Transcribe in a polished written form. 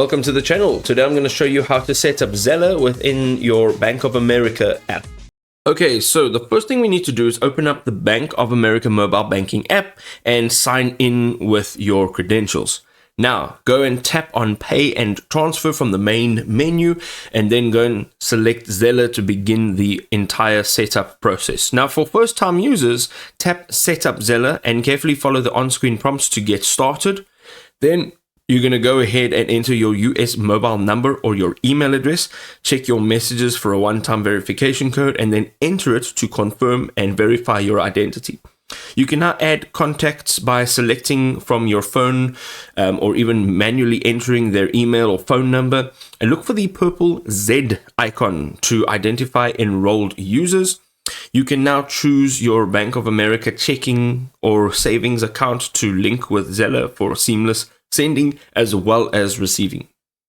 Welcome to the channel. Today I'm going to show you how to set up Zelle within your Bank of America app. Okay, so the first thing we need to do is open up the Bank of America mobile banking app and sign in with your credentials. Now, go and tap on Pay and Transfer from the main menu, and then go and select Zelle to begin the entire setup process. Now, for first-time users, tap Setup Zelle and carefully follow the on-screen prompts to get started. Then you're going to go ahead and enter your US mobile number or your email address, check your messages for a one-time verification code, and then enter it to confirm and verify your identity. You can now add contacts by selecting from your phone or even manually entering their email or phone number, and look for the purple Z icon to identify enrolled users. You can now choose your Bank of America checking or savings account to link with Zelle for seamless sending as well as receiving.